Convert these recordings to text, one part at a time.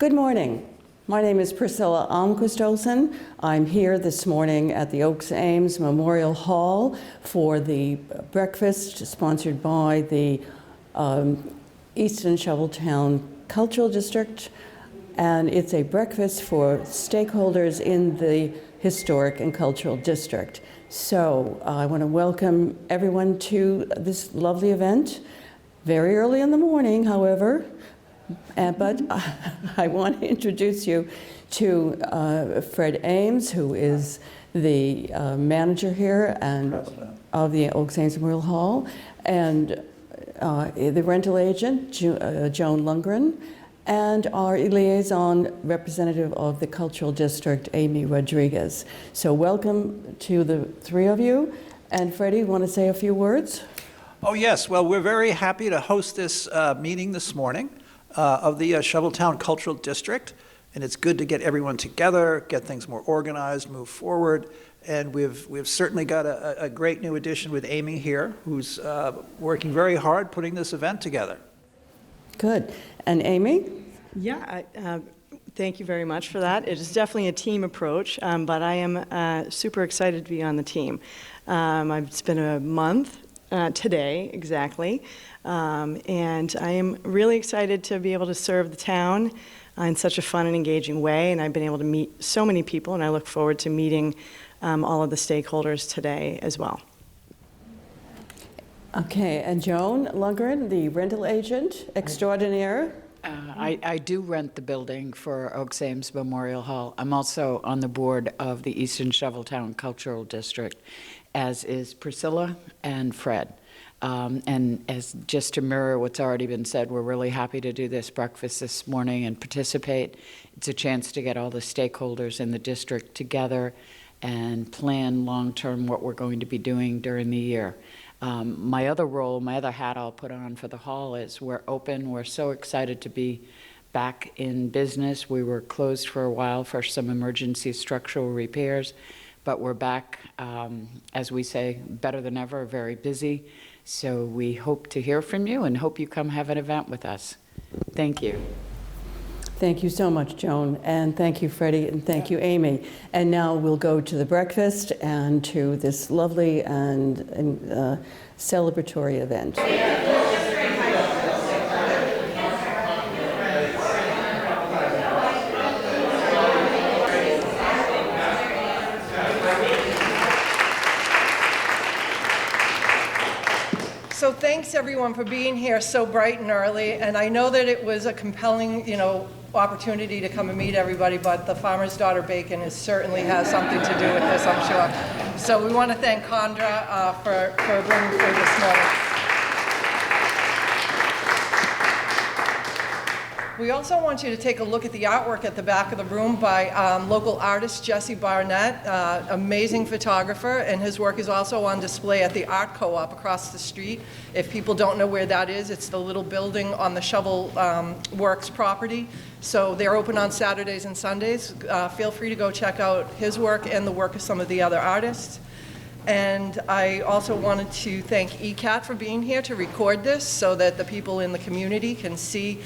Good morning. My name is Priscilla Almquist-Olsen. I'm here this morning at the Ames Memorial Hall for the breakfast sponsored by the Easton Shoveltown Cultural District, and it's a breakfast for stakeholders in the Historic and Cultural District. So I want to welcome everyone to this lovely event. Very early in the morning, however, but I want to introduce you to Fred Ames, who is the manager here and of the Ames Memorial Hall, and the rental agent, Joan Lundgren, and our liaison representative of the Cultural District, Amy Rodriguez. So welcome to the three of you. And Freddie, want to say a few words? Oh yes, well we're very happy to host this meeting this morning of the Shoveltown Cultural District, and it's good to get everyone together, get things more organized, move forward, and we've certainly got a great new addition with Amy here, who's working very hard putting this event together. Good. And Amy? Yeah, thank you very much for that. It is definitely a team approach, but I am super excited to be on the team. It's been a month today, exactly, and I am really excited to be able to serve the town in such a fun and engaging way, and I've been able to meet so many people, and I look forward to meeting all of the stakeholders today as well. Okay, and Joan Lundgren, the rental agent extraordinaire. I do rent the building for Oaks Ames Memorial Hall. I'm also on the board of the Easton Shoveltown Cultural District, as is Priscilla and Fred. And as just to mirror what's already been said, we're really happy to do this breakfast this morning and participate. It's a chance to get all the stakeholders in the district together and plan long-term what we're going to be doing during the year. My other role, my other hat I'll put on for the hall is we're open. We're so excited to be back in business. We were closed for a while for some emergency structural repairs, but we're back, as we say, better than ever, very busy. So we hope to hear from you and hope you come have an event with us. Thank you. Thank you so much, Joan, and thank you, Freddie, and thank you, Amy. And now we'll go to the breakfast and to this lovely and celebratory event. So thanks everyone for being here so bright and early, and I know that it was a compelling, opportunity to come and meet everybody, but the farmer's daughter bacon certainly has something to do with this, I'm sure. So we want to thank Condra for bringing food this morning. We also want you to take a look at the artwork at the back of the room by local artist Jesse Barnett, amazing photographer, and his work is also on display at the Art Co-op across the street. If people don't know where that is, it's the little building on the Shovel Works property. So they're open on Saturdays and Sundays. Feel free to go check out his work and the work of some of the other artists. And I also wanted to thank ECAT for being here to record this so that the people in the community can see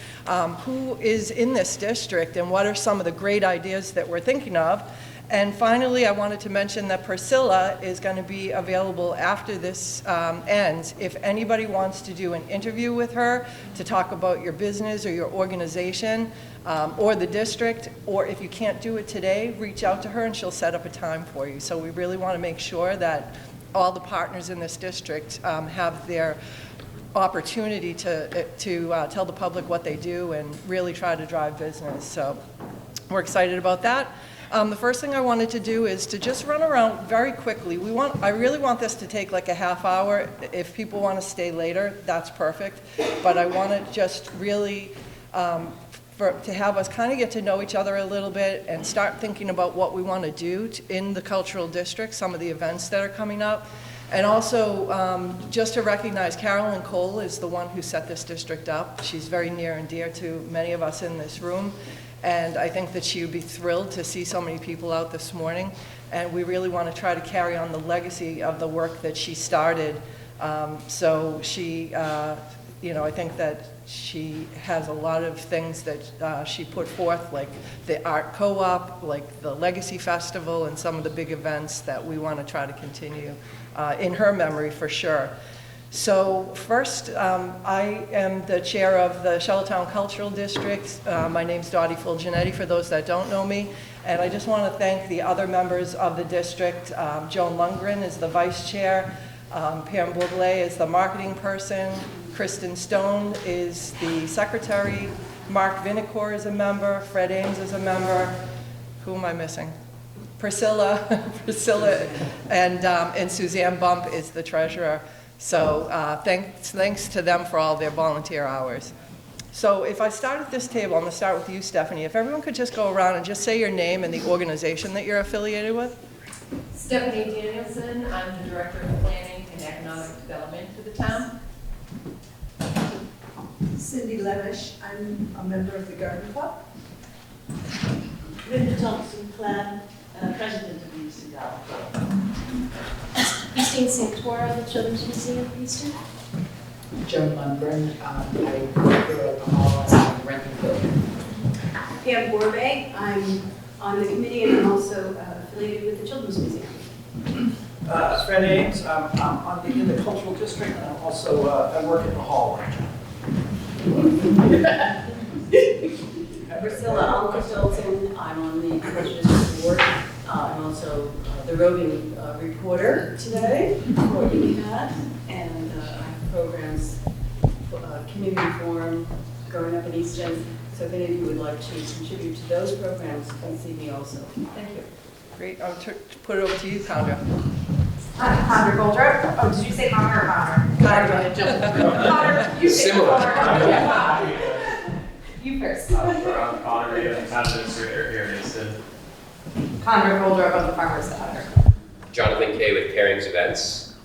who is in this district and what are some of the great ideas that we're thinking of. And finally, I wanted to mention that Priscilla is going to be available after this ends. If anybody wants to do an interview with her to talk about your business or your organization or the district, or if you can't do it today, reach out to her and she'll set up a time for you. So we really want to make sure that all the partners in this district have their opportunity to tell the public what they do and really try to drive business. So we're excited about that. The first thing I wanted to do is to just run around very quickly. I really want this to take like a half hour. If people want to stay later, that's perfect. But I want to just really to have us kind of get to know each other a little bit and start thinking about what we want to do in the cultural district, some of the events that are coming up. And also, just to recognize Carolyn Cole is the one who set this district up. She's very near and dear to many of us in this room. And I think that she would be thrilled to see so many people out this morning. And we really want to try to carry on the legacy of the work that she started. So she I think that she has a lot of things that she put forth, like the art co-op, like the Legacy Festival, and some of the big events that we want to try to continue in her memory for sure. So first, I am the chair of the Charlottetown Cultural District. My name's Dottie Fulginetti, for those that don't know me. And I just want to thank the other members of the district. Joan Lundgren is the vice chair. Pam Bourglay is the marketing person. Kristen Stone is the secretary. Mark Vinicore is a member. Fred Ames is a member. Who am I missing? Priscilla, and Suzanne Bump is the treasurer. So thanks to them for all their volunteer hours. So if I start at this table, I'm going to start with you, Stephanie. If everyone could just go around and just say your name and the organization that you're affiliated with. Stephanie Danielson, I'm the Director of Planning and Economic Development for the town. Cindy Levish, I'm a member of the Garden Club. Linda Thompson, President of the Easton Garden Club. Christine Santora, the Children's Museum of Easton. Joan Lundgren, I work here at the hall and rent the building. Pam Bourglay, I'm on the committee and I'm also affiliated with the Children's Museum. Fred Ames, I'm in the cultural district, and I'm also, I work in the hall right now. Priscilla Almquist-Olson, I'm on the Cultural District Board. I'm also the roving reporter today for ECAD, and I have programs, community forum, growing up in Easton. So if any of you would like to contribute to those programs, come see me also. Thank you. Great. I'll put it over to you, Condra. Condra Goldrup. Oh, did you say Condra or Condra? Condra, you say Condra. You first. I'm Connor, I'm town administrator here in Easton. Condra Goldrup, I'm the farmer's daughter. Jonathan Kay with Caring's Events.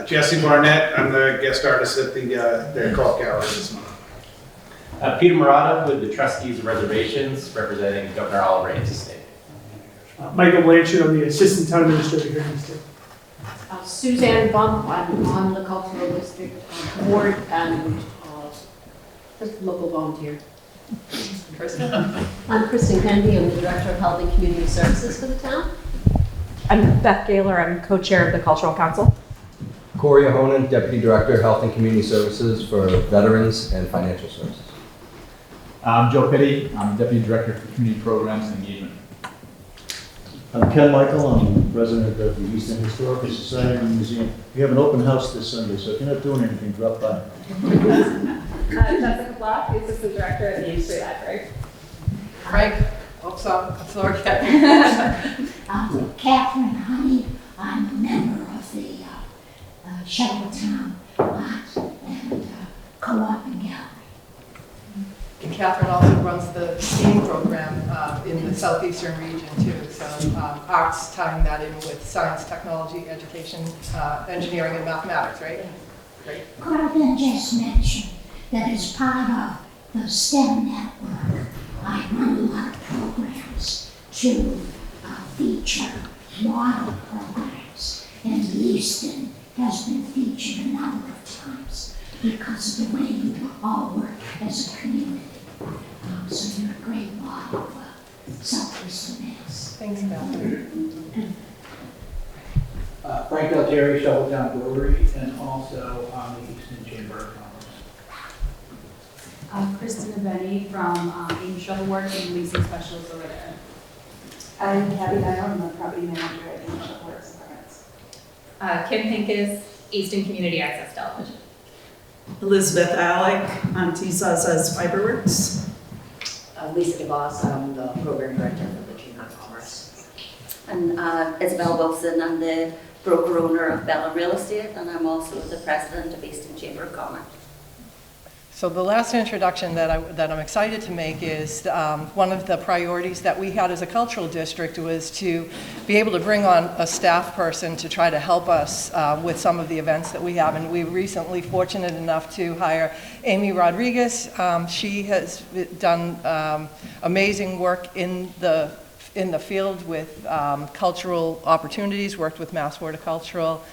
Jesse Barnett, I'm the guest artist at the Co-op Gallery this month. Peter Murata with the Trustees of Reservations, representing Governor Oliver Ames' estate. Michael Blanchard, I'm the Assistant Town Administrator here in Easton. Suzanne Bump, I'm on the Cultural District Board and just a local volunteer. Kristen? I'm Kristen Kennedy, I'm the Director of Health and Community Services for the town. I'm Beth Gaylor, I'm co-chair of the Cultural Council. Corey Ahonen, Deputy Director of Health and Community Services for Veterans and Financial Services. I'm Joe Petty, I'm Deputy Director for Community Programs and Engagement. I'm Ken Michael, I'm President of the Easton Historical Society and Museum. We have an open house this Sunday, so if you're not doing anything, drop by. Jessica Block, the Assistant Director at the Ames Free Library. Frank? Floor Catherine. Catherine Honey, I'm a member of the Charlottetown Art and Co-op and Gallery. And Catherine also runs the STEAM program in the southeastern region too. So arts, tying that in with science, technology, education, engineering, and mathematics, right? Great. Could I then just mention that as part of the STEM network, I run a lot of programs to feature model programs, and Easton has been featured a number of times because of the way you all work as a community. So you're a great model for Southeastern Mass. Thanks, Catherine. Frank Altieri, Charlottetown Brewery, and also on the Easton Chamber of Commerce. Kristen Aveni from Ames Shuttleworth and leasing specialist over there. I'm Kathy Dyer, I'm the property manager at Ames Shuttleworth Apartments. Kim Pincus, Easton Community Access Television. Elizabeth Alec on TSA's Fiberworks. Lisa DeVos, I'm the Program Director for the Chamber of Commerce. And Isabel Wilson, I'm the broker owner of Bella Real Estate, and I'm also the president of Easton Chamber of Commerce. So the last introduction that I'm excited to make is one of the priorities that we had as a cultural district was to be able to bring on a staff person to try to help us with some of the events that we have. And we were recently fortunate enough to hire Amy Rodriguez. She has done amazing work in the in the field with cultural opportunities, worked with Mass Horticultural,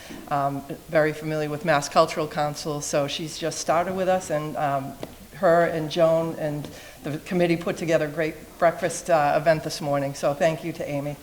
very familiar with Mass Cultural Council. So she's just started with us, and her and Joan and the committee put together a great breakfast event this morning. So thank you to Amy.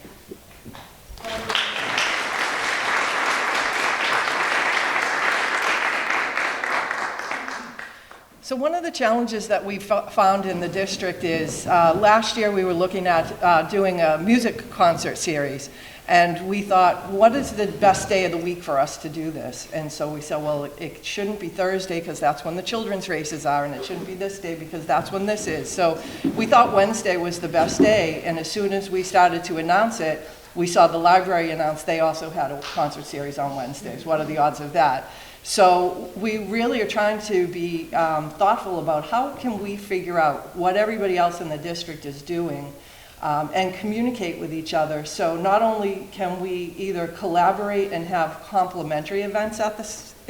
So one of the challenges that we found in the district is last year we were looking at doing a music concert series, and we thought, what is the best day of the week for us to do this? And so we said, well, it shouldn't be Thursday because that's when the children's races are, and it shouldn't be this day because that's when this is. So we thought Wednesday was the best day, and as soon as we started to announce it, we saw the library announce they also had a concert series on Wednesdays. What are the odds of that? So we really are trying to be thoughtful about how can we figure out what everybody else in the district is doing and communicate with each other. So not only can we either collaborate and have complementary events at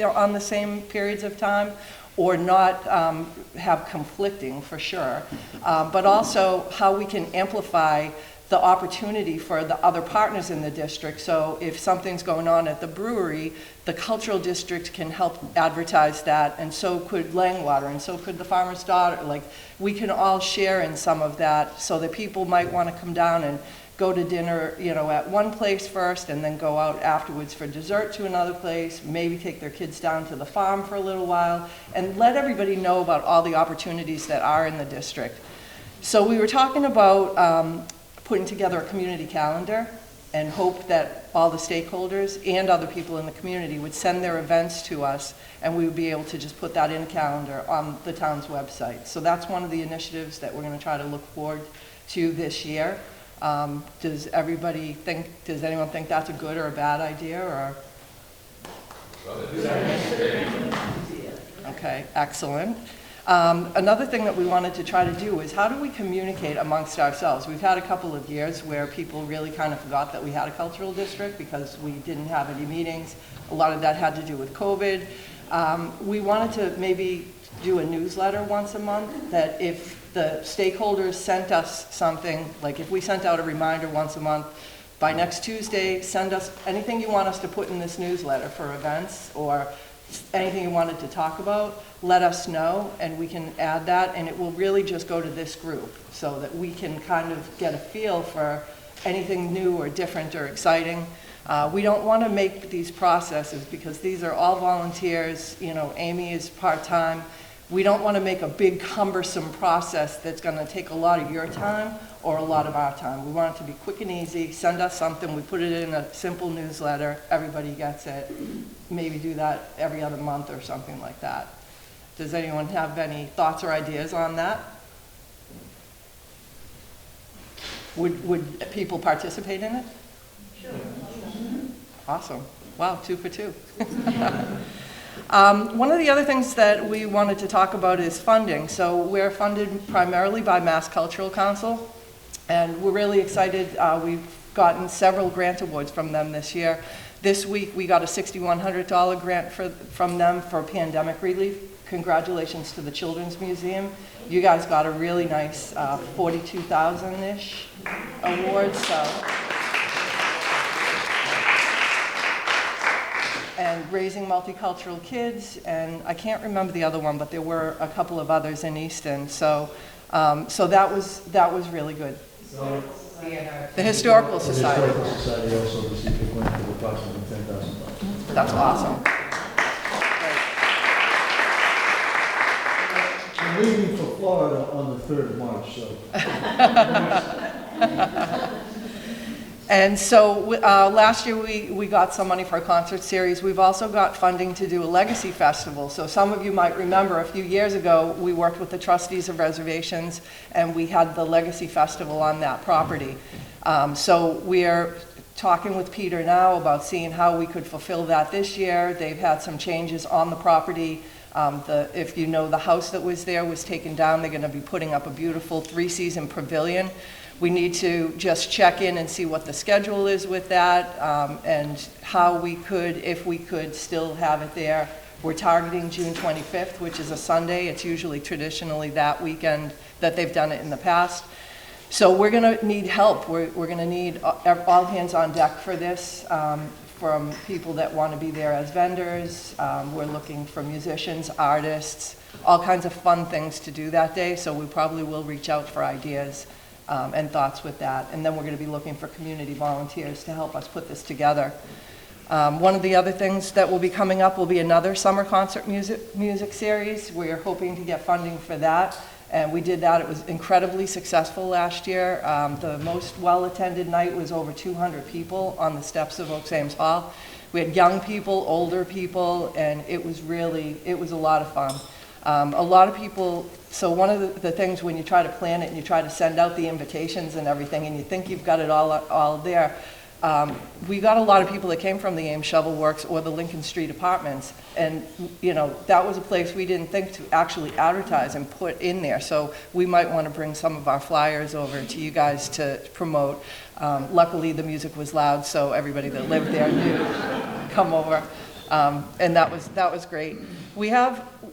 on the same periods of time, or not have conflicting for sure, but also how we can amplify the opportunity for the other partners in the district. So if something's going on at the brewery, the cultural district can help advertise that, and so could Langwater, and so could the Farmer's Daughter. Like, we can all share in some of that, so that people might want to come down and go to dinner, you know, at one place first, and then go out afterwards for dessert to another place, maybe take their kids down to the farm for a little while, and let everybody know about all the opportunities that are in the district. So we were talking about putting together a community calendar, and hope that all the stakeholders and other people in the community would send their events to us, and we would be able to just put that in a calendar on the town's website. So that's one of the initiatives that we're going to try to look forward to this year. Does anyone think that's a good or a bad idea, or? Okay, excellent. Another thing that we wanted to try to do is, how do we communicate amongst ourselves? We've had a couple of years where people really kind of forgot that we had a cultural district because we didn't have any meetings. A lot of that had to do with COVID. We wanted to maybe do a newsletter once a month, that if the stakeholders sent us something, like if we sent out a reminder once a month, by next Tuesday, send us anything you want us to put in this newsletter for events, or anything you wanted to talk about, let us know, and we can add that, and it will really just go to this group, so that we can kind of get a feel for anything new or different or exciting. We don't want to make these processes, because these are all volunteers. You know, Amy is part-time. We don't want to make a big cumbersome process that's going to take a lot of your time or a lot of our time. We want it to be quick and easy. Send us something, we put it in a simple newsletter, everybody gets it. Maybe do that every other month or something like that. Does anyone have any thoughts or ideas on that? Would people participate in it? Sure. Awesome. Wow, 2 for 2. One of the other things that we wanted to talk about is funding. So we're funded primarily by Mass Cultural Council, and we're really excited. We've gotten several grant awards from them this year. This week we got a $6,100 grant from them for pandemic relief. Congratulations to the Children's Museum. You guys got a really nice $42,000-ish award. And Raising Multicultural Kids, and I can't remember the other one, but there were a couple of others in Easton. So that was really good. The Historical Society. The Historical Society also received a grant of approximately $10,000. That's awesome. I'm leaving for Florida on the 3rd of March, so. And so last year we got some money for a concert series. We've also got funding to do a legacy festival. So some of you might remember a few years ago we worked with the trustees of reservations, and we had the legacy festival on that property. So we're talking with Peter now about seeing how we could fulfill that this year. They've had some changes on the property. If you know, the house that was there was taken down. They're going to be putting up a beautiful 3-season pavilion. We need to just check in and see what the schedule is with that, and how we could, if we could, still have it there. We're targeting June 25th, which is a Sunday. It's usually traditionally that weekend that they've done it in the past. So we're going to need help. We're going to need all hands on deck for this, from people that want to be there as vendors. We're looking for musicians, artists, all kinds of fun things to do that day. So we probably will reach out for ideas and thoughts with that. And then we're going to be looking for community volunteers to help us put this together. One of the other things that will be coming up will be another summer concert music series. We're hoping to get funding for that. And we did that. It was incredibly successful last year. The most well-attended night was over 200 people on the steps of Oaks Ames Hall. We had young people, older people, and it was a lot of fun. A lot of people, so one of the things when you try to plan it and you try to send out the invitations and everything and you think you've got it all there, we got a lot of people that came from the Ames Shovel Works or the Lincoln Street Apartments, and that was a place we didn't think to actually advertise and put in there. So we might want to bring some of our flyers over to you guys to promote. Luckily, the music was loud, so everybody that lived there knew come over, and that was great.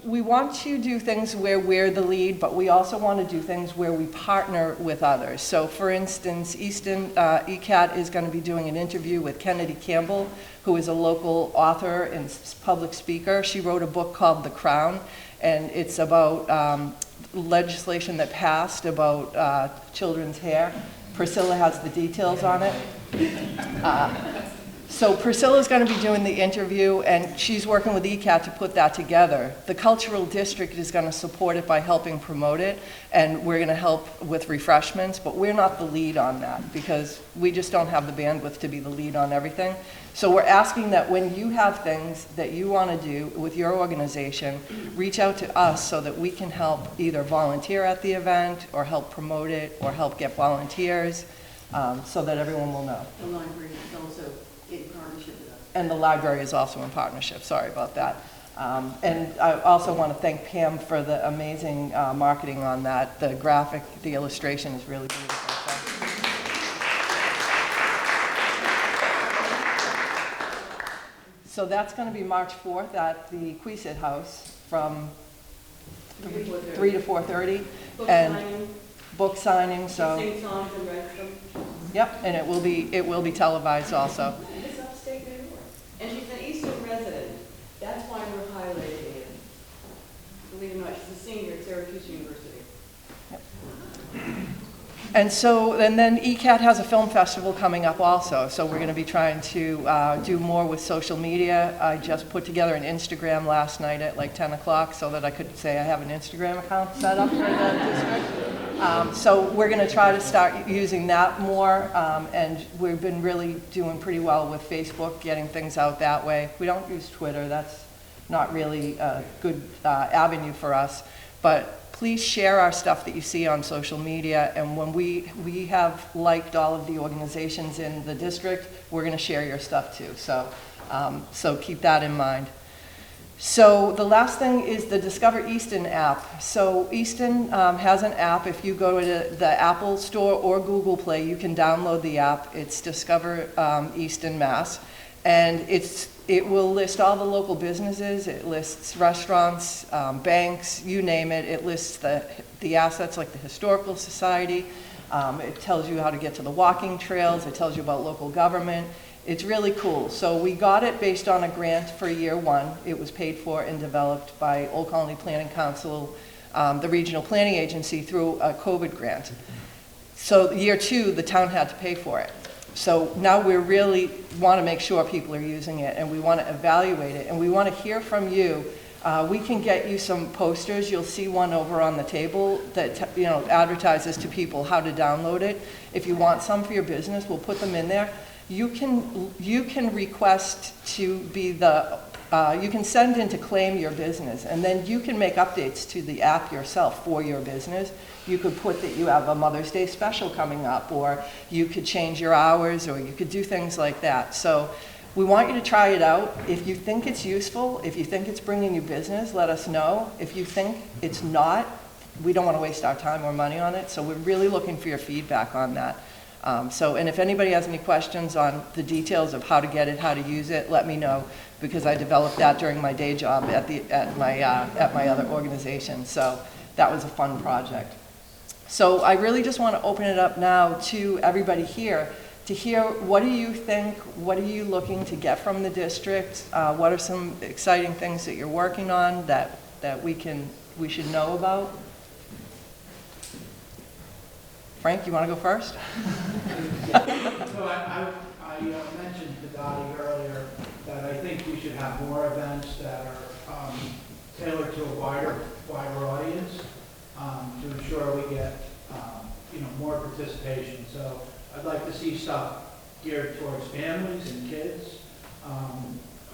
We want to do things where we're the lead, but we also want to do things where we partner with others. So for instance, Easton ECAT is going to be doing an interview with Kennedy Campbell, who is a local author and public speaker. She wrote a book called The Crown, and it's about legislation that passed about children's hair. Priscilla has the details on it. So Priscilla's going to be doing the interview, and she's working with ECAT to put that together. The Cultural District is going to support it by helping promote it, and we're going to help with refreshments, but we're not the lead on that because we just don't have the bandwidth to be the lead on everything. So we're asking that when you have things that you want to do with your organization, reach out to us so that we can help either volunteer at the event or help promote it or help get volunteers so that everyone will know. The library is also in partnership with us. And the library is also in partnership, sorry about that. And I also want to thank Pam for the amazing marketing on that. The graphic, the illustration is really beautiful. So that's going to be March 4th at the Queesit House from 3 to 4:30. Book signing, so. Sing songs and write them. Yep, and it will be televised also. It's upstate New York. And she's an Easton resident. That's why we're highlighting it. Believe it or not, she's a senior at Syracuse University. Yep. And then ECAT has a film festival coming up also, so we're going to be trying to do more with social media. I just put together an Instagram last night at like 10 o'clock so that I could say I have an Instagram account set up for the district. So we're going to try to start using that more, and we've been really doing pretty well with Facebook, getting things out that way. We don't use Twitter. That's not really a good avenue for us, but please share our stuff that you see on social media, and when we have liked all of the organizations in the district, we're going to share your stuff too. So keep that in mind. So the last thing is the Discover Easton app. So Easton has an app. If you go to the Apple Store or Google Play, you can download the app. It's Discover Easton, Mass. And it will list all the local businesses. It lists restaurants, banks, you name it. It lists the assets like the Historical Society. It tells you how to get to the walking trails. It tells you about local government. It's really cool. So we got it based on a grant for year one. It was paid for and developed by Old Colony Planning Council, the regional planning agency, through a COVID grant. So year two, the town had to pay for it. So now we really want to make sure people are using it, and we want to evaluate it, and we want to hear from you. We can get you some posters. You'll see one over on the table that advertises to people how to download it. If you want some for your business, we'll put them in there. You can request to be you can send in to claim your business, and then you can make updates to the app yourself for your business. You could put that you have a Mother's Day special coming up, or you could change your hours, or you could do things like that. So we want you to try it out. If you think it's useful, if you think it's bringing you business, let us know. If you think it's not, we don't want to waste our time or money on it, so we're really looking for your feedback on that. And if anybody has any questions on the details of how to get it, how to use it, let me know, because I developed that during my day job at my other organization. So that was a fun project. So I really just want to open it up now to everybody here to hear, what do you think, what are you looking to get from the district? What are some exciting things that you're working on that we should know about? Frank, you want to go first? So I mentioned to Dottie earlier that I think we should have more events that are tailored to a wider audience to ensure we get more participation. So I'd like to see stuff geared towards families and kids.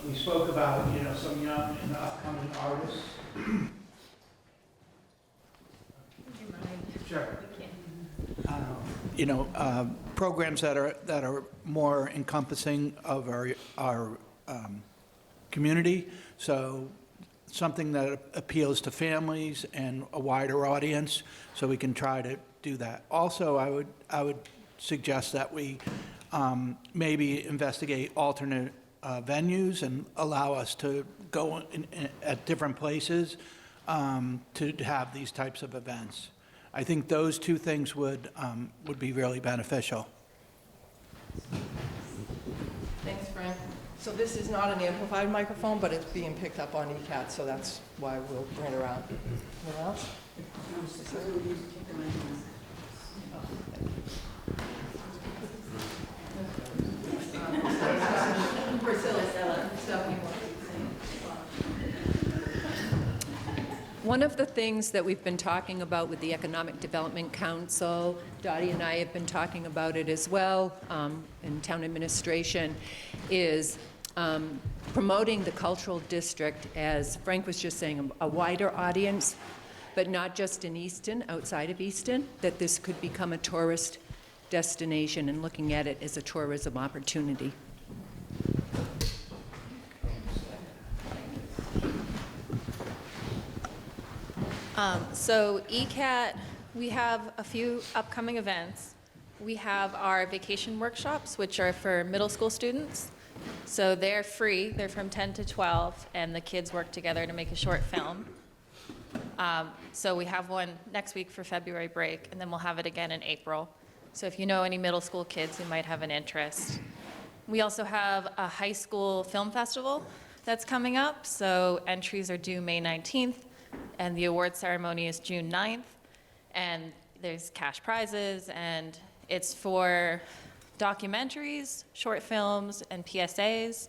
We spoke about some young and upcoming artists. Sure. Programs that are more encompassing of our community. So something that appeals to families and a wider audience, so we can try to do that. Also, I would suggest that we maybe investigate alternate venues and allow us to go at different places to have these types of events. I think those two things would be really beneficial. Thanks, Frank. So this is not an amplified microphone, but it's being picked up on ECAT, so that's why we'll bring it around. Anyone else? One of the things that we've been talking about with the Economic Development Council, Dottie and I have been talking about it as well in town administration, is promoting the cultural district, as Frank was just saying, a wider audience, but not just in Easton, outside of Easton, that this could become a tourist destination and looking at it as a tourism opportunity. So ECAT, we have a few upcoming events. We have our vacation workshops, which are for middle school students. So they're free, they're from 10 to 12, and the kids work together to make a short film. So we have one next week for February break, and then we'll have it again in April. So if you know any middle school kids who might have an interest. We also have a high school film festival that's coming up, so entries are due May 19th. And the award ceremony is June 9th, and there's cash prizes, and it's for documentaries, short films, and PSAs,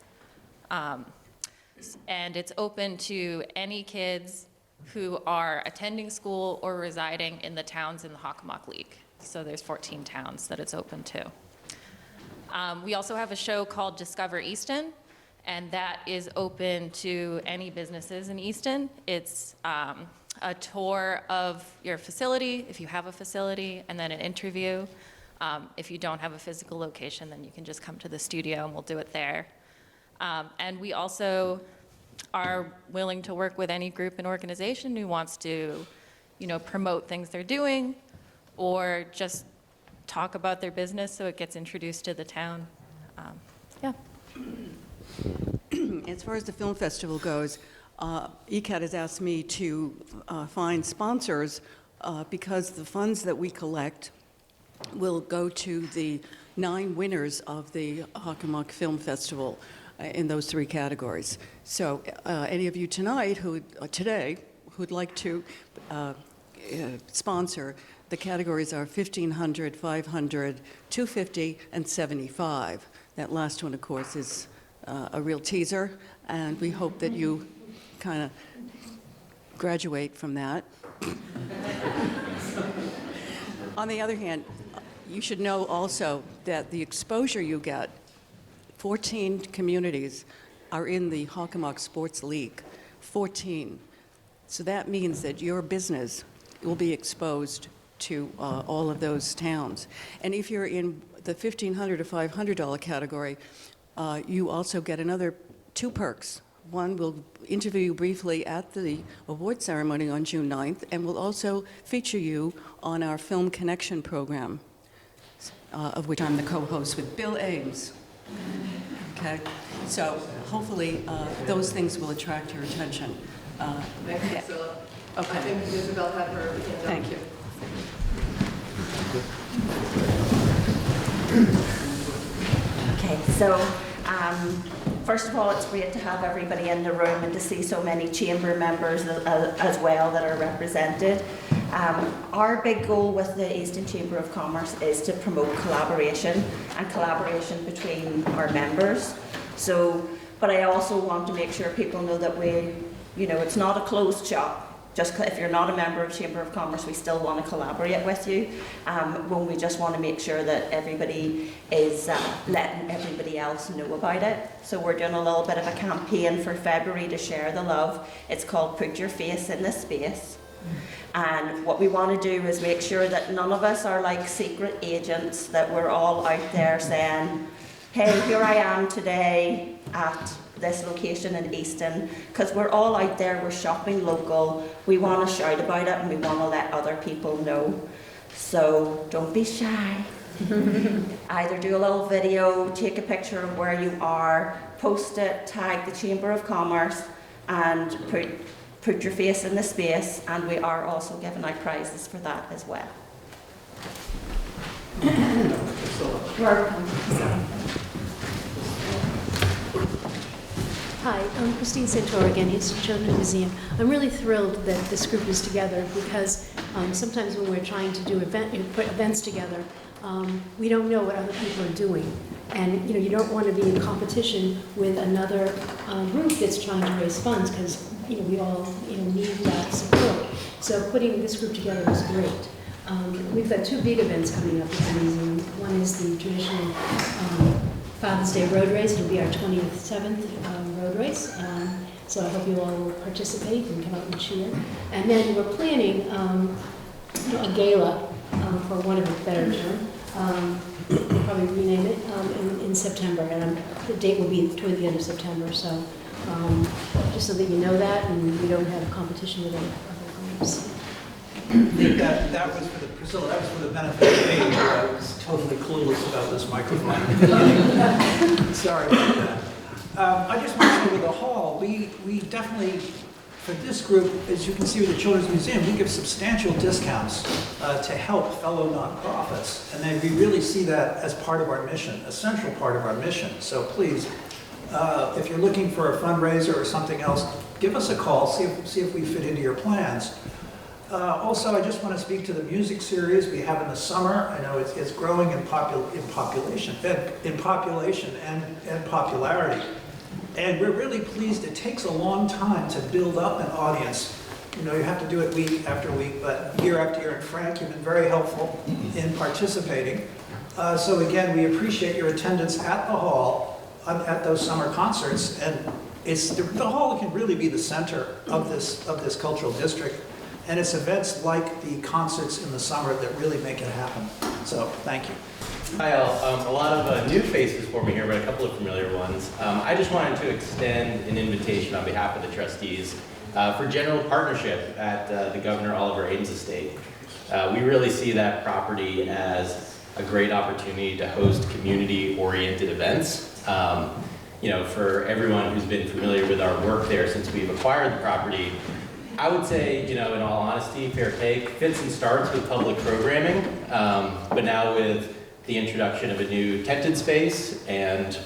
and it's open to any kids who are attending school or residing in the towns in the Hockomock League. So there's 14 towns that it's open to. We also have a show called Discover Easton, and that is open to any businesses in Easton. It's a tour of your facility, if you have a facility, and then an interview. If you don't have a physical location, then you can just come to the studio and we'll do it there. And we also are willing to work with any group and organization who wants to, promote things they're doing or just talk about their business so it gets introduced to the town. Yeah. As far as the film festival goes, ECAT has asked me to find sponsors because the funds that we collect will go to the 9 winners of the Hockomock Film Festival in those 3 categories. So any of you today who'd like to sponsor, the categories are $1,500, $500, $250, and $75. That last one, of course, is a real teaser, and we hope that you kind of graduate from that. On the other hand, you should know also that the exposure you get, 14 communities are in the Hockomock Sports League, 14. So that means that your business will be exposed to all of those towns. And if you're in the $1,500 to $500 category, you also get another 2 perks. One, we'll interview you briefly at the award ceremony on June 9th, and we'll also feature you on our Film Connection program, of which I'm the co-host with Bill Ames. Okay, so hopefully those things will attract your attention. Thank you, Priscilla. Okay. I think Isabel had her hand up. Thank you. Okay, so first of all, it's great to have everybody in the room and to see so many chamber members as well that are represented. Our big goal with the Easton Chamber of Commerce is to promote collaboration and collaboration between our members. So, but I also want to make sure people know that it's not a closed shop. Just if you're not a member of Chamber of Commerce, we still want to collaborate with you. When we just want to make sure that everybody is letting everybody else know about it. So we're doing a little bit of a campaign for February to share the love. It's called Put Your Face in the Space. And what we want to do is make sure that none of us are like secret agents, that we're all out there saying, hey, here I am today at this location in Easton, because we're all out there, we're shopping local, we want to shout about it and we want to let other people know. So don't be shy. Either do a little video, take a picture of where you are, post it, tag the Chamber of Commerce, and put your face in the space, and we are also giving out prizes for that as well. Hi, I'm Christine Santor again, Easton Children's Museum. I'm really thrilled that this group is together because sometimes when we're trying to put events together, we don't know what other people are doing. And you don't want to be in competition with another group that's trying to raise funds because we all need that support. So putting this group together is great. We've got two big events coming up at the museum. One is the traditional Father's Day road race. It'll be our 27th road race. So I hope you all will participate and come out and cheer. And then we're planning a gala, for one of a better term. We'll probably rename it in September, and the date will be toward the end of September. So just so that you know that, and we don't have a competition with other groups. That was for Priscilla, that was for the benefit of me. I was totally clueless about this microphone. Sorry about that. I just want to say with the hall, we definitely, for this group, as you can see with the Children's Museum, we give substantial discounts to help fellow nonprofits. And then we really see that as part of our mission, a central part of our mission. So please, if you're looking for a fundraiser or something else, give us a call, see if we fit into your plans. Also, I just want to speak to the music series we have in the summer. I know it's growing in population and popularity. And we're really pleased. It takes a long time to build up an audience. You have to do it week after week, but year after year. And Frank, you've been very helpful in participating. So again, we appreciate your attendance at the hall, at those summer concerts. And the hall can really be the center of this cultural district. And it's events like the concerts in the summer that really make it happen. So, thank you. Hi all. A lot of new faces for me here, but a couple of familiar ones. I just wanted to extend an invitation on behalf of the trustees for general partnership at the Governor Oliver Ames estate. We really see that property as a great opportunity to host community-oriented events. For everyone who's been familiar with our work there since we've acquired the property, I would say, in all honesty, fair take, fits and starts with public programming, but now with the introduction of a new tented space and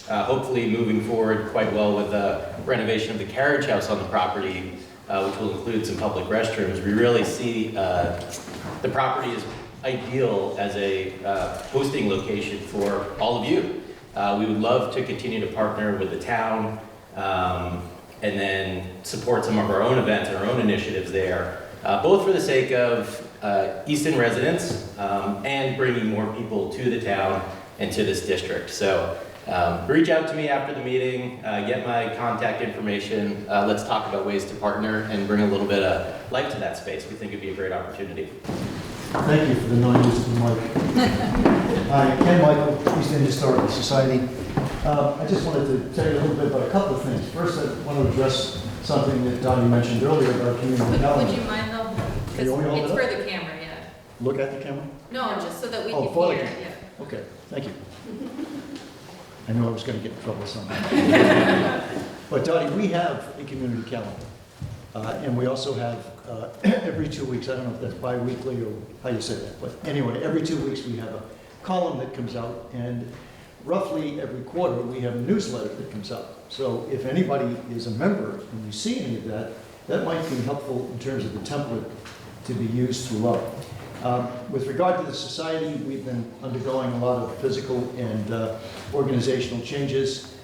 hopefully moving forward quite well with the renovation of the carriage house on the property, which will include some public restrooms, we really see the property as ideal as a hosting location for all of you. We would love to continue to partner with the town, and then support some of our own events and our own initiatives there, both for the sake of Easton residents and bringing more people to the town and to this district. So reach out to me after the meeting, get my contact information, let's talk about ways to partner and bring a little bit of life to that space. We think it'd be a great opportunity. Thank you for the non-use of the mic. Hi, Ken Michael, Easton Historical Society. I just wanted to tell you a little bit about a couple of things. First, I want to address something that Donnie mentioned earlier about community development. Would you mind though? Because it's for the camera, yeah. Look at the camera? No, just so that we Oh, can for the hear. camera. Yeah. Okay, thank you. I knew I was going to get in trouble somehow. But Donnie, we have a community calendar. And we also have every 2 weeks, I don't know if that's bi-weekly or how you say that, but anyway, every 2 weeks we have column that comes out, and roughly every quarter we have a newsletter that comes out. So if anybody is a member and you see any of that, that might be helpful in terms of the template to be used throughout. With regard to the society, we've been undergoing a lot of physical and organizational changes.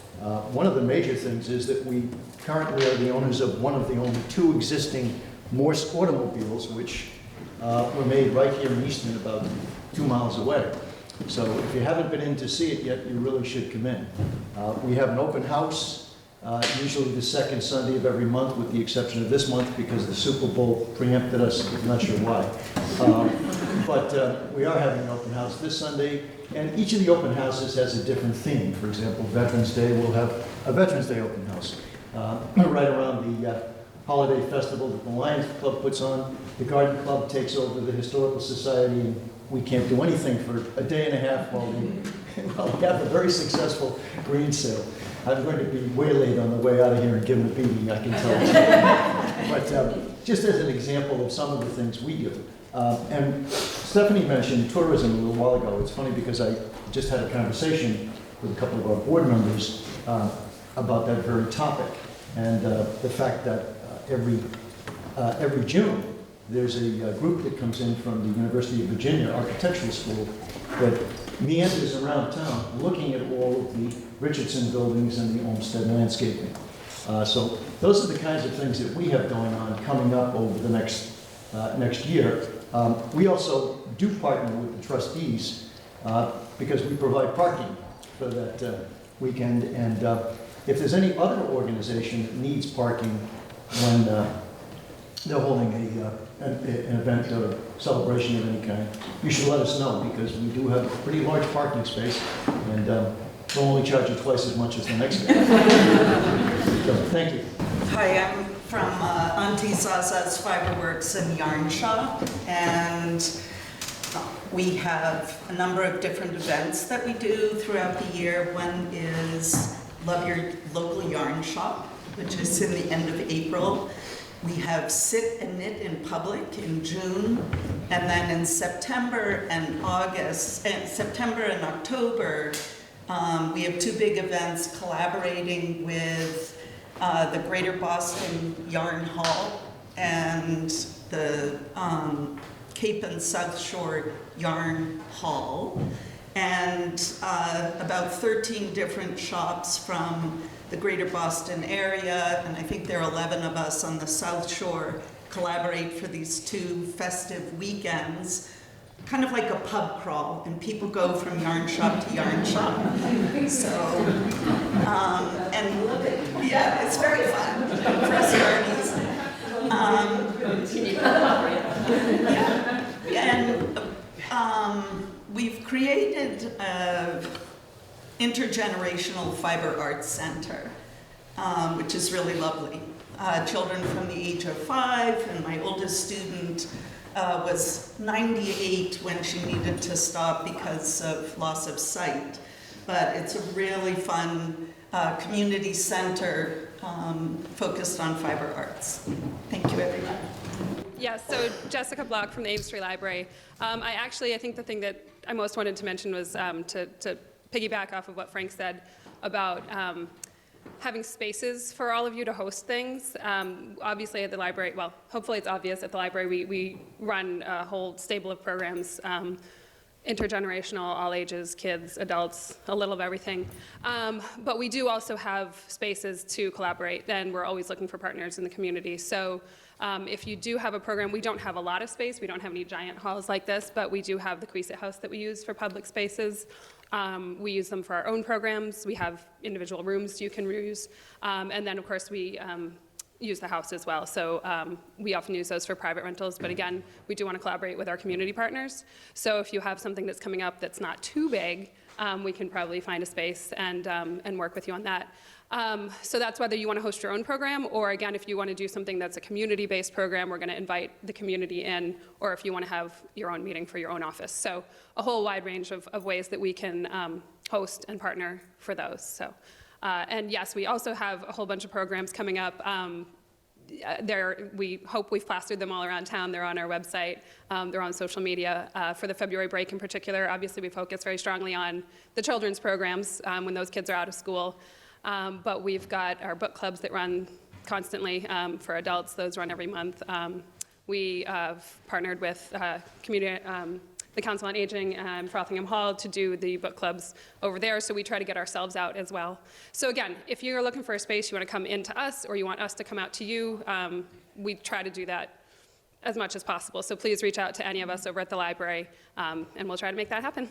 One of the major things is that we currently are the owners of one of the only 2 existing Morse automobiles, which were made right here in Easton, about 2 miles away. So if you haven't been in to see it yet, you really should come in. We have an open house, usually the second Sunday of every month, with the exception of this month because the Super Bowl preempted us. I'm not sure why. But we are having an open house this Sunday, and each of the open houses has a different theme. For example, Veterans Day, we'll have a Veterans Day open house. Right around the holiday festival that the Lions Club puts on, the Garden Club takes over the Historical Society, and we can't do anything for a day and a half while we have a very successful green sale. I'm going to be waylaid on the way out of here and given a beating, I can tell you. But just as an example of some of the things we do. And Stephanie mentioned tourism a little while ago. It's funny because I just had a conversation with a couple of our board members about that very topic. And the fact that every June, there's a group that comes in from the University of Virginia Architectural School that meanders around town looking at all of the Richardson buildings and the Olmsted landscaping. So those are the kinds of things that we have going on coming up over the next year. We also do partner with the trustees because we provide parking for that weekend. And if there's any other organization that needs parking when they're holding an event or a celebration of any kind, you should let us know, because we do have a pretty large parking space, and we'll only charge you twice as much as the next guy. So, thank you. Hi, I'm from Auntie Zaza's Fiberworks and Yarn Shop, and we have a number of different events that we do throughout the year. One is Love Your Local Yarn Shop, which is in the end of April. We have Sit and Knit in Public in June, and then in September and October, we have 2 big events collaborating with the Greater Boston Yarn Hall and the Cape and South Shore Yarn Hall, and about 13 different shops from the Greater Boston area, and I think there are 11 of us on the South Shore, collaborate for these 2 festive weekends, kind of like a pub crawl, and people go from yarn shop to yarn shop. So, and yeah, it's very fun for us yarnies. And we've created intergenerational fiber arts center, which is really lovely. Children from the age of 5, and my oldest student was 98 when she needed to stop because of loss of sight. But it's a really fun community center focused on fiber arts. Thank you, everyone. Yes, so Jessica Block from the Ames Free Library. I think the thing that I most wanted to mention was to piggyback off of what Frank said about having spaces for all of you to host things. Obviously at the library, well, hopefully it's obvious, at the library we run a whole stable of programs, intergenerational, all ages, kids, adults, a little of everything. But we do also have spaces to collaborate, and we're always looking for partners in the community. So if you do have a program, we don't have a lot of space, we don't have any giant halls like this, but we do have the Queesit House that we use for public spaces. We use them for our own programs. We have individual rooms you can use. And then, of course, we use the house as well. So we often use those for private rentals. But again, we do want to collaborate with our community partners. So if you have something that's coming up that's not too big, we can probably find a space and work with you on that. So that's whether you want to host your own program, or again, if you want to do something that's a community-based program, we're going to invite the community in, or if you want to have your own meeting for your own office. So a whole wide range of ways that we can host and partner for those. So, and yes, we also have a whole bunch of programs coming up. we hope we've plastered them all around town. They're on our website. They're on social media. For the February break in particular, obviously we focus very strongly on the children's programs when those kids are out of school. But we've got our book clubs that run constantly for adults. Those run every month. We have partnered with the Council on Aging and Frothingham Hall to do the book clubs over there, so we try to get ourselves out as well. So again, if you're looking for a space, you want to come into us, or you want us to come out to you, we try to do that as much as possible. So please reach out to any of us over at the library, and we'll try to make that happen.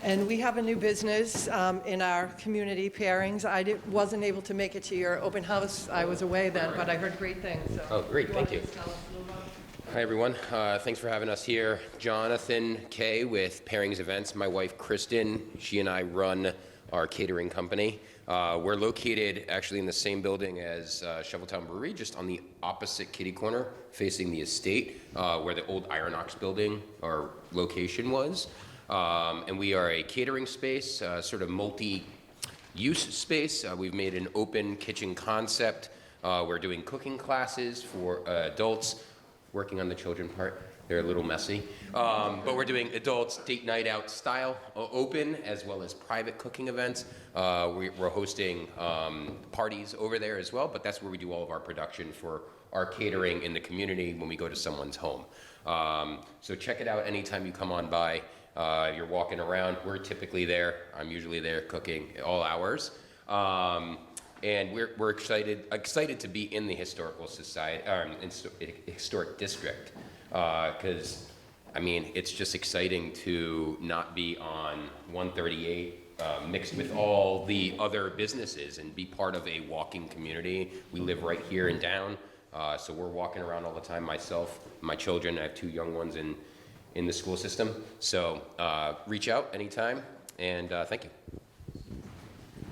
And we have a new business in our community pairings. I wasn't able to make it to your open house. I was away then, but I heard great things. So oh, great, thank you. Hi, everyone. Thanks for having us here. Jonathan Kay with Pairings Events. My wife, Kristen, she and I run our catering company. We're located actually in the same building as Shoveltown Brewery, just on the opposite kitty corner, facing the estate, where the old Iron Ox building, our location was. And we are a catering space, sort of multi-use space. We've made an open kitchen concept. We're doing cooking classes for adults. Working on the children part, they're a little messy. But we're doing adults date night out style open, as well as private cooking events. We're hosting parties over there as well, but that's where we do all of our production for our catering in the community when we go to someone's home. So check it out anytime you come on by. You're walking around, we're typically there. I'm usually there cooking all hours. And we're excited to be in the historical society, historic district, because I mean it's just exciting to not be on 138 mixed with all the other businesses and be part of a walking community. We live right here in town, so we're walking around all the time. Myself, my children, I have 2 young ones in the school system. So reach out anytime, and thank you.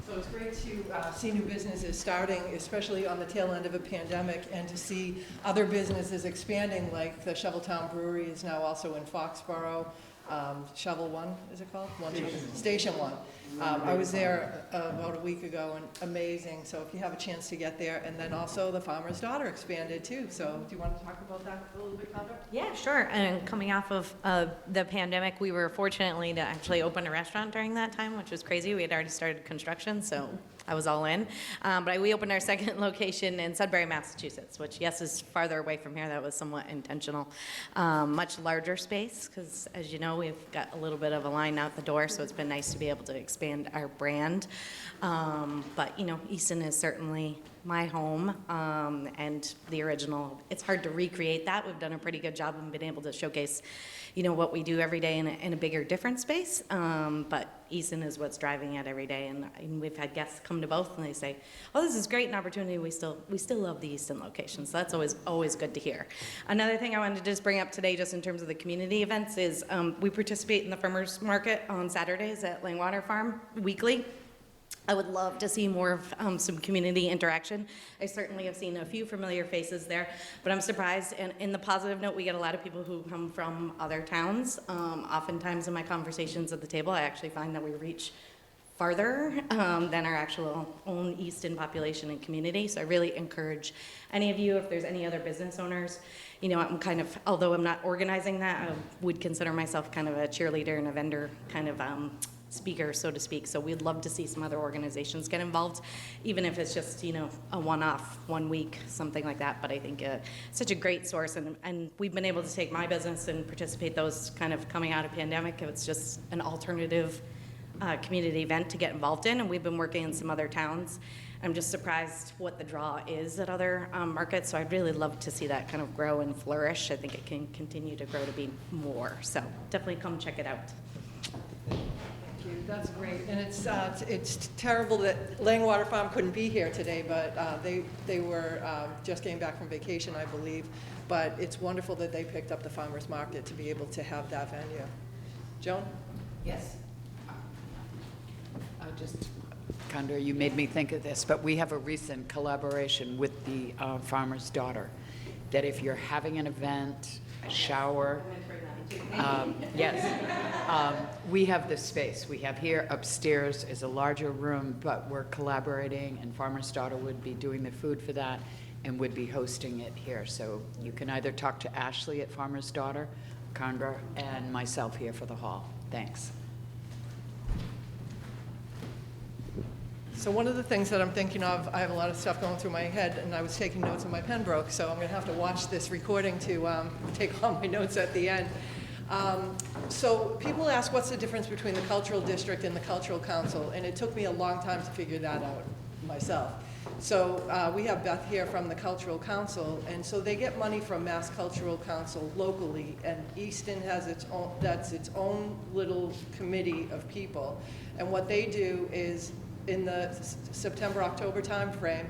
So it's great to see new businesses starting, especially on the tail end of a pandemic, and to see other businesses expanding, like the Shoveltown Brewery is now also in Foxborough. Shovel One, is it called? Station One. I was there about a week ago, and amazing. So if you have a chance to get there, and then also the Farmer's Daughter expanded too. So do you want to talk about that a little bit, Heather? Yeah, sure. And coming off of the pandemic, we were fortunately to actually open a restaurant during that time, which was crazy. We had already started construction, so I was all in. But we opened our second location in Sudbury, Massachusetts, which, yes, is farther away from here. That was somewhat intentional. Much larger space, because as you know, we've got a little bit of a line out the door, so it's been nice to be able to expand our brand. But, you know, Easton is certainly my home, and the original. It's hard to recreate that. We've done a pretty good job and been able to showcase, you know, what we do every day in a bigger, different space. But Easton is what's driving it every day, and we've had guests come to both, and they say, "Oh, this is great, an opportunity. We still love the Easton location." So that's always good to hear. Another thing I wanted to just bring up today, just in terms of the community events, is we participate in the farmers market on Saturdays at Langwater Farm weekly. I would love to see more of some community interaction. I certainly have seen a few familiar faces there, but I'm surprised, and in the positive note, we get a lot of people who come from other towns. Oftentimes in my conversations at the table, I actually find that we reach farther than our actual own Easton population and community. So I really encourage any of you, if there's any other business owners, you know, I'm kind of, although I'm not organizing that, I would consider myself kind of a cheerleader and a vendor kind of speaker, so to speak. So we'd love to see some other organizations get involved, even if it's just, you know, a one-off, 1 week, something like that. But I think it's such a great source, and we've been able to take my business and participate those kind of coming out of pandemic. It's just an alternative community event to get involved in, and we've been working in some other towns. I'm just surprised what the draw is at other markets, so I'd really love to see that kind of grow and flourish. I think it can continue to grow to be more, so definitely come check it out. That's great, and it's terrible that Langwater Farm couldn't be here today, but they were just getting back from vacation, I believe. But it's wonderful that they picked up the farmers market to be able to have that venue. Joan? Yes. Condor, you made me think of this, but we have a recent collaboration with the Farmer's Daughter, that if you're having an event, a shower, Yes. We have this space. We have here upstairs is a larger room, but we're collaborating, and Farmer's Daughter would be doing the food for that and would be hosting it here. So you can either talk to Ashley at Farmer's Daughter, Condra, and myself here for the hall. Thanks. So one of the things that I'm thinking of, I have a lot of stuff going through my head, and I was taking notes and my pen broke, so I'm going to have to watch this recording to take all my notes at the end. So people ask what's the difference between the cultural district and the cultural council, and it took me a long time to figure that out myself. So we have Beth here from the Cultural Council, and so they get money from Mass Cultural Council locally, and Easton has its own little committee of people. And what they do is, in the September-October timeframe,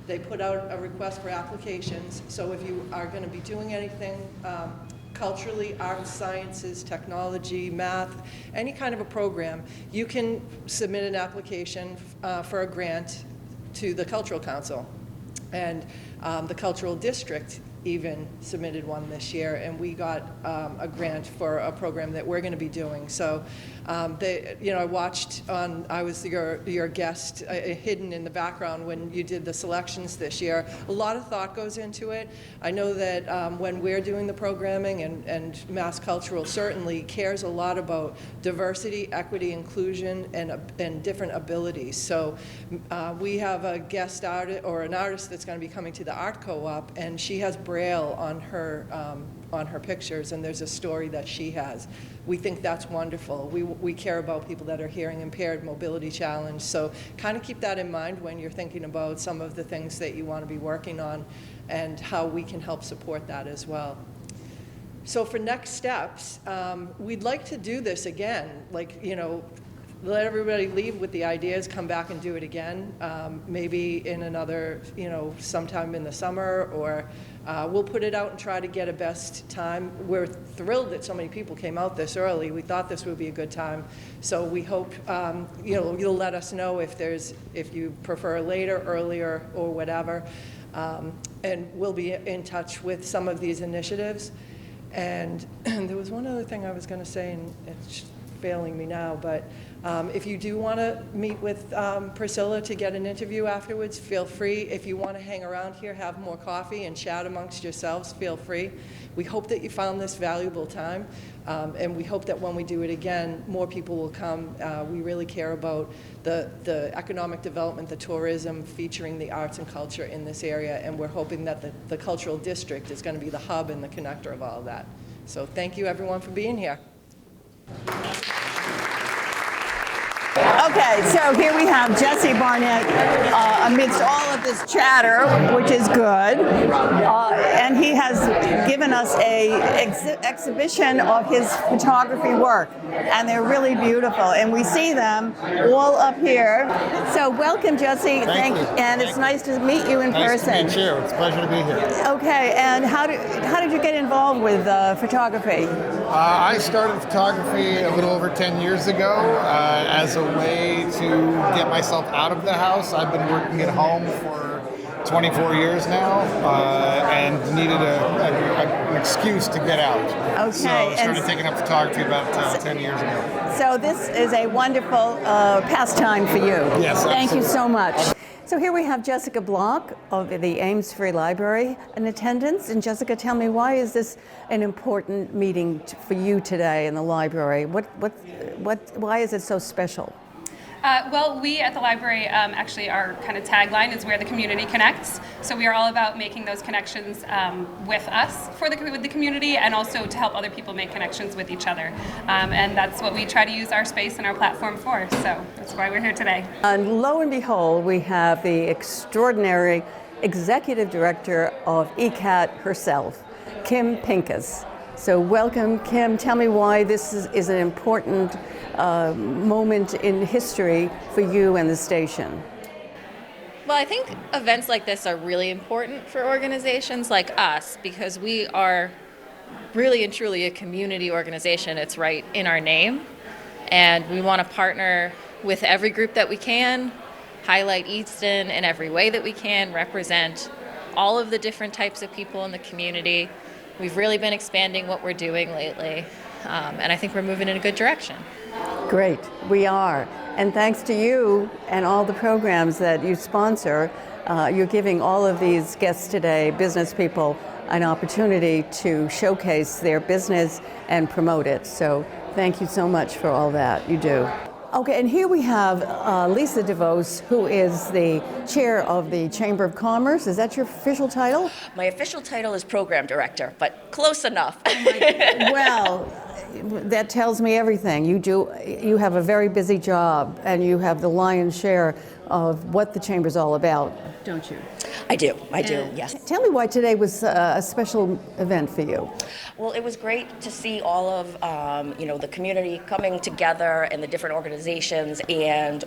they put out a request for applications. So if you are going to be doing anything culturally, arts, sciences, technology, math, any kind of a program, you can submit an application for a grant to the Cultural Council. And the Cultural District even submitted one this year, and we got a grant for a program that we're going to be doing. So, I watched I was your guest hidden in the background when you did the selections this year. A lot of thought goes into it. I know that when we're doing the programming, and Mass Cultural certainly cares a lot about diversity, equity, inclusion, and different abilities. So we have a guest artist, or an artist that's going to be coming to the art co-op, and she has Braille on her pictures, and there's a story that she has. We think that's wonderful. We care about people that are hearing impaired, mobility challenged, so kind of keep that in mind when you're thinking about some of the things that you want to be working on and how we can help support that as well. So for next steps, we'd like to do this again, let everybody leave with the ideas, come back and do it again, maybe in another, sometime in the summer, or we'll put it out and try to get a best time. We're thrilled that so many people came out this early. We thought this would be a good time. So we hope, you'll let us know if you prefer later, earlier, or whatever. And we'll be in touch with some of these initiatives. And there was one other thing I was going to say, and it's failing me now, but if you do want to meet with Priscilla to get an interview afterwards, feel free. If you want to hang around here, have more coffee and chat amongst yourselves, feel free. We hope that you found this valuable time, and we hope that when we do it again, more people will come. We really care about the economic development, the tourism, featuring the arts and culture in this area, and we're hoping that the cultural district is going to be the hub and the connector of all of that. So thank you, everyone, for being here. Okay, so here we have Jesse Barnett amidst all of this chatter, which is good, and he has given us an exhibition of his photography work, and they're really beautiful, and we see them all up here. So welcome, Jesse. Thank you. And it's nice to meet you in person. Nice to meet you. It's a pleasure to be here. Okay, and how did you get involved with photography? I started photography a little over 10 years ago as a way to get myself out of the house. I've been working at home for 24 years now and needed an excuse to get out. Okay. So I started taking up photography about 10 years ago. So this is a wonderful pastime for you. Yes, Thank you absolutely. so much. So here we have Jessica Block of the Ames Free Library in attendance. And Jessica, tell me, why is this an important meeting for you today in the library? Why is it so special? Well, we at the library, actually our kind of tagline is where the community connects. So we are all about making those connections with us, with the community, and also to help other people make connections with each other. And that's what we try to use our space and our platform for. So that's why we're here today. And lo and behold, we have the extraordinary executive director of ECAT herself, Kim Pincus. So welcome, Kim. Tell me why this is an important moment in history for you and the station. Well, I think events like this are really important for organizations like us because we are really and truly a community organization. It's right in our name. And we want to partner with every group that we can, highlight Easton in every way that we can, represent all of the different types of people in the community, We've really been expanding what we're doing lately, and I think we're moving in a good direction. Great, we are. And thanks to you and all the programs that you sponsor, you're giving all of these guests today, business people, an opportunity to showcase their business and promote it. So thank you so much for all that you do. Okay, and here we have Lisa DeVos, who is the chair of the Chamber of Commerce. Is that your official title? My official title is program director, but close enough. Well, that tells me everything. You have a very busy job, and you have the lion's share of what the Chamber's all about, don't you? I do, yes. Tell me why today was a special event for you. Well, it was great to see all of the community coming together and the different organizations and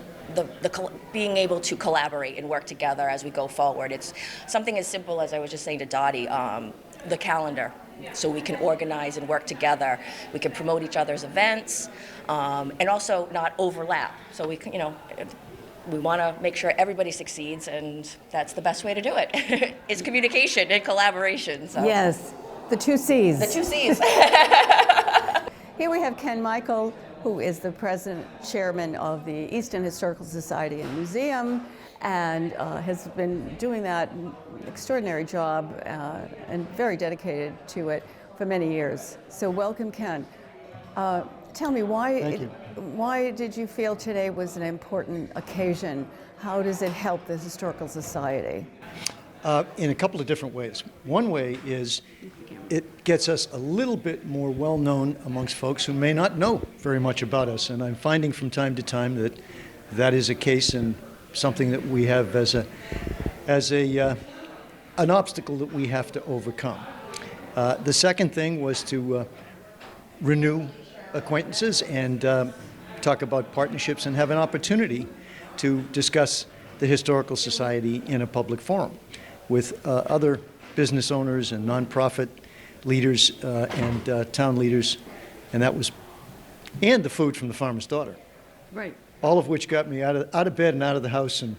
being able to collaborate and work together as we go forward. It's something as simple as I was just saying to Dottie, the calendar. So we can organize and work together. We can promote each other's events and also not overlap. So we can, we want to make sure everybody succeeds, and that's the best way to do it, is communication and collaboration. So. Yes, the two C's. The two C's. Here we have Ken Michael, who is the president, chairman of the Easton Historical Society and Museum, and has been doing that extraordinary job and very dedicated to it for many years. So welcome, Ken. Tell me, why did you feel today was an important occasion? How does it help the Historical Society? In a couple of different ways. One way is it gets us a little bit more well-known amongst folks who may not know very much about us, and I'm finding from time to time that that is a case and something that we have as an obstacle that we have to overcome. The second thing was to renew acquaintances and talk about partnerships and have an opportunity to discuss the Historical Society in a public forum with other business owners and nonprofit leaders and town leaders, and the food from the farmer's daughter. Right. All of which got me out of bed and out of the house and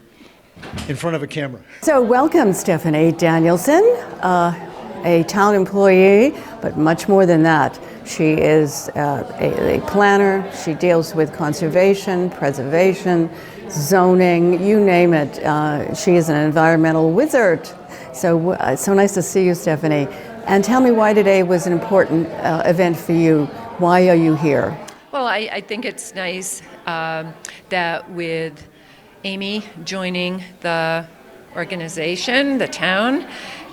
in front of a camera. So welcome, Stephanie Danielson, a town employee, but much more than that. She is a planner. She deals with conservation, preservation, zoning, you name it. She is an environmental wizard. So nice to see you, Stephanie. And tell me why today was an important event for you. Why are you here? Well, I think it's nice that with Amy joining the organization, the town,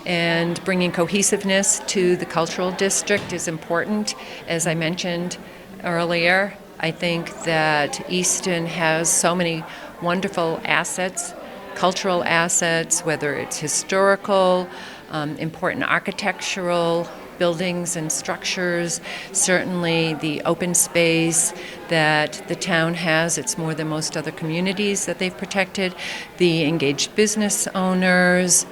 and bringing cohesiveness to the cultural district is important. As I mentioned earlier, I think that Easton has so many wonderful assets, cultural assets, whether it's historical, important architectural buildings and structures, certainly the open space that the town has. It's more than most other communities that they've protected, the engaged business owners,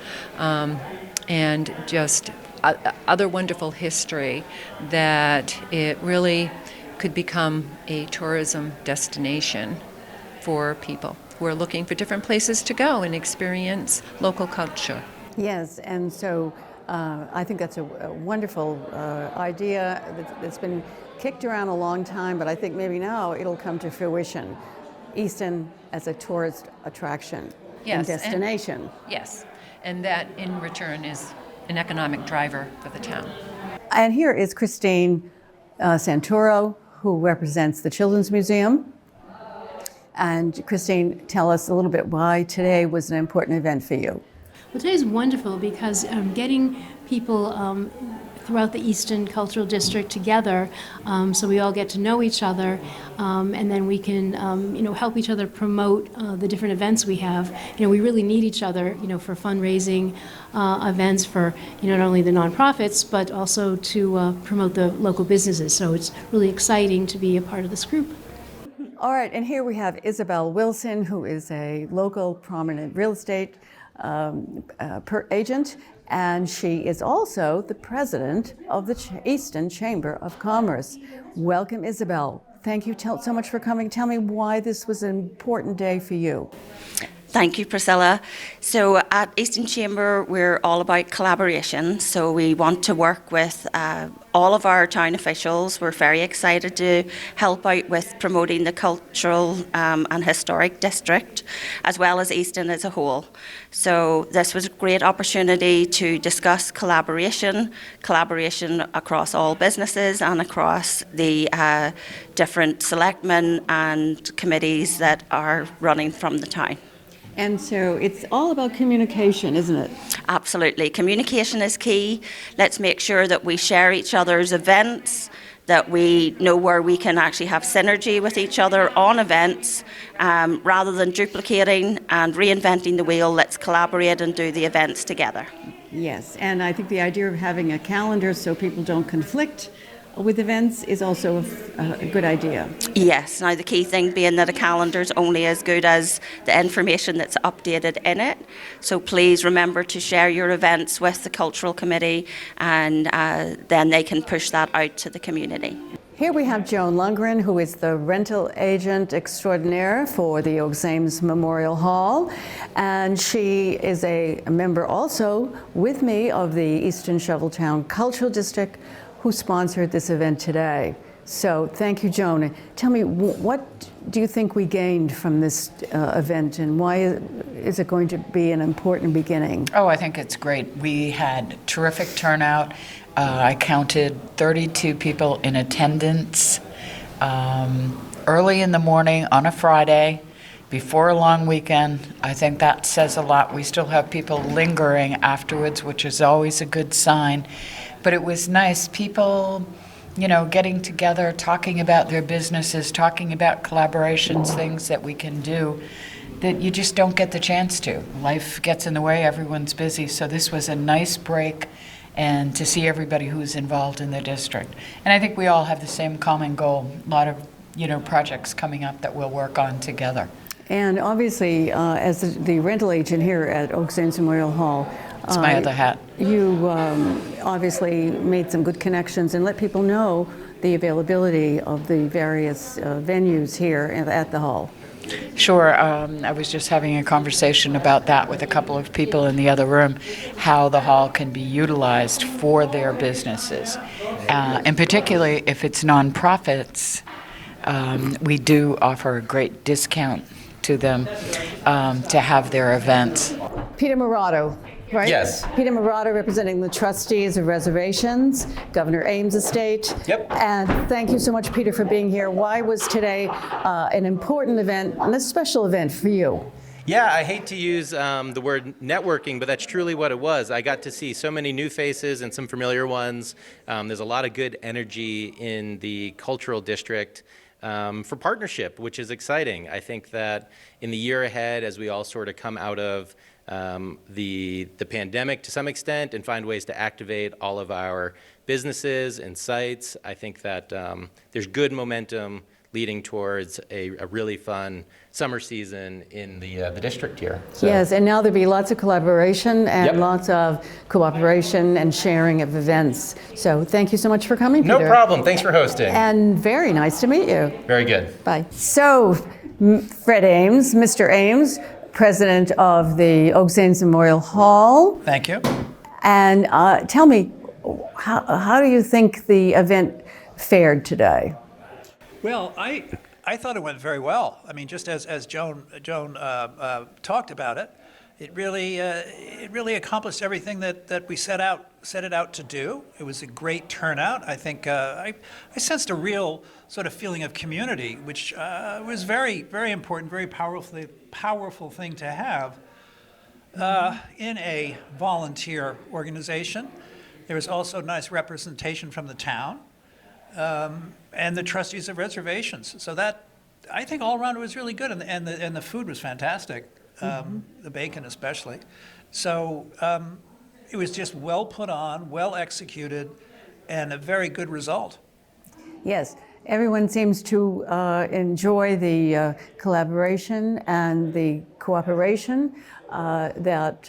and just other wonderful history that it really could become a tourism destination for people who are looking for different places to go and experience local culture. Yes, and so I think that's a wonderful idea that's been kicked around a long time, but I think maybe now it'll come to fruition. Easton as a tourist attraction and destination. Yes, and that in return is an economic driver for the town. And here is Christine Santoro, who represents the Children's Museum. And Christine, tell us a little bit why today was an important event for you. Well, today's wonderful because getting people throughout the Easton Cultural District together, so we all get to know each other, and then we can, help each other promote the different events we have. We really need each other, for fundraising events for, not only the nonprofits, but also to promote the local businesses. So it's really exciting to be a part of this group. All right, and here we have Isabel Wilson, who is a local prominent real estate agent, and she is also the president of the Easton Chamber of Commerce. Welcome, Isabel. Thank you so much for coming. Tell me why this was an important day for you. Thank you, Priscilla. So at Easton Chamber, we're all about collaboration. So we want to work with all of our town officials. We're very excited to help out with promoting the cultural and historic district, as well as Easton as a whole. So this was a great opportunity to discuss collaboration across all businesses and across the different selectmen and committees that are running from the town. And so it's all about communication, isn't it? Absolutely. Communication is key. Let's make sure that we share each other's events, that we know where we can actually have synergy with each other on events, rather than duplicating and reinventing the wheel. Let's collaborate and do the events together. Yes, and I think the idea of having a calendar so people don't conflict with events is also a good idea. Yes, now the key thing being that a calendar is only as good as the information that's updated in it. So please remember to share your events with the Cultural Committee, and then they can push that out to the community. Here we have Joan Lundgren, who is the rental agent extraordinaire for the Oaks Ames Memorial Hall. And she is a member also with me of the Easton Shoveltown Cultural District, who sponsored this event today. So thank you, Joan. Tell me, what do you think we gained from this event, and why is it going to be an important beginning? Oh, I think it's great. We had terrific turnout. I counted 32 people in attendance early in the morning on a Friday before a long weekend. I think that says a lot. We still have people lingering afterwards, which is always a good sign. But it was nice. People, getting together, talking about their businesses, talking about collaborations, things that we can do that you just don't get the chance to. Life gets in the way, everyone's busy. So this was a nice break, and to see everybody who's involved in the district. And I think we all have the same common goal, a lot of, projects coming up that we'll work on together. And obviously, as the rental agent here at Oaks Ames Memorial Hall, it's my other hat. You obviously made some good connections and let people know the availability of the various venues here at the hall. Sure. I was just having a conversation about that with a couple of people in the other room, how the hall can be utilized for their businesses. And particularly if it's nonprofits, we do offer a great discount to them to have their events. Peter Murato, right? Yes. Peter Murato, representing the trustees of reservations, Governor Ames Estate. Yep. And thank you so much, Peter, for being here. Why was today an important event and a special event for you? Yeah, I hate to use the word networking, but that's truly what it was. I got to see so many new faces and some familiar ones. There's a lot of good energy in the cultural district for partnership, which is exciting. I think that in the year ahead, as we all sort of come out of the pandemic to some extent and find ways to activate all of our businesses and sites, I think that there's good momentum leading towards a really fun summer season in the district here. So. Yes, and now there'll be lots of collaboration and lots of cooperation and sharing of events. So thank you so much for coming, Peter. No problem. Thanks for hosting. And very nice to meet you. Very good. Bye. So, Fred Ames, Mr. Ames, president of the Oaks Ames Memorial Hall. Thank you. And tell me, how do you think the event fared today? Well, I thought it went very well. I mean, just as Joan talked about it, it really accomplished everything that we set it out to do. It was a great turnout. I think I sensed a real sort of feeling of community, which was very, very important, very powerful thing to have in a volunteer organization. There was also nice representation from the town. And the trustees of reservations. So that, I think all around it was really good, and the food was fantastic, the bacon especially. So it was just well put on, well executed, and a very good result. Yes, everyone seems to enjoy the collaboration and the cooperation that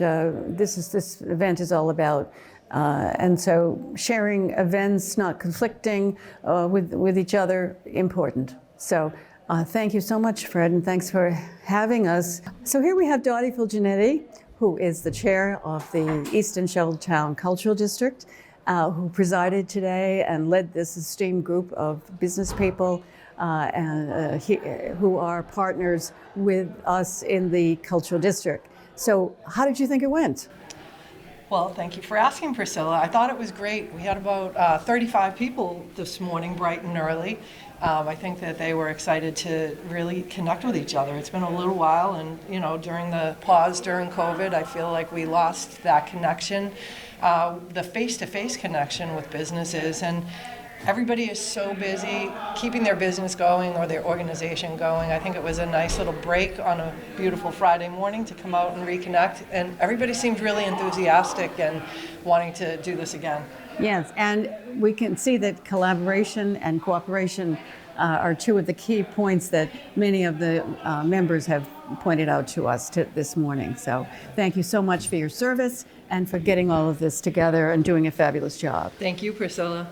this event is all about. And so sharing events, not conflicting with each other, important. So Thank you so much, Fred, and thanks for having us. So here we have Dottie Fulgenetti, who is the chair of the Easton Shoveltown Cultural District, who presided today and led this esteemed group of business people who are partners with us in the Cultural District. So how did you think it went? Well, thank you for asking, Priscilla. I thought it was great. We had about 35 people this morning, bright and early. I think that they were excited to really connect with each other. It's been a little while, and during the pause during COVID, I feel like we lost that connection, the face-to-face connection with businesses. And everybody is so busy keeping their business going or their organization going. I think it was a nice little break on a beautiful Friday morning to come out and reconnect. And everybody seemed really enthusiastic and wanting to do this again. Yes, and we can see that collaboration and cooperation are two of the key points that many of the members have pointed out to us this morning. So thank you so much for your service and for getting all of this together and doing a fabulous job. Thank you, Priscilla.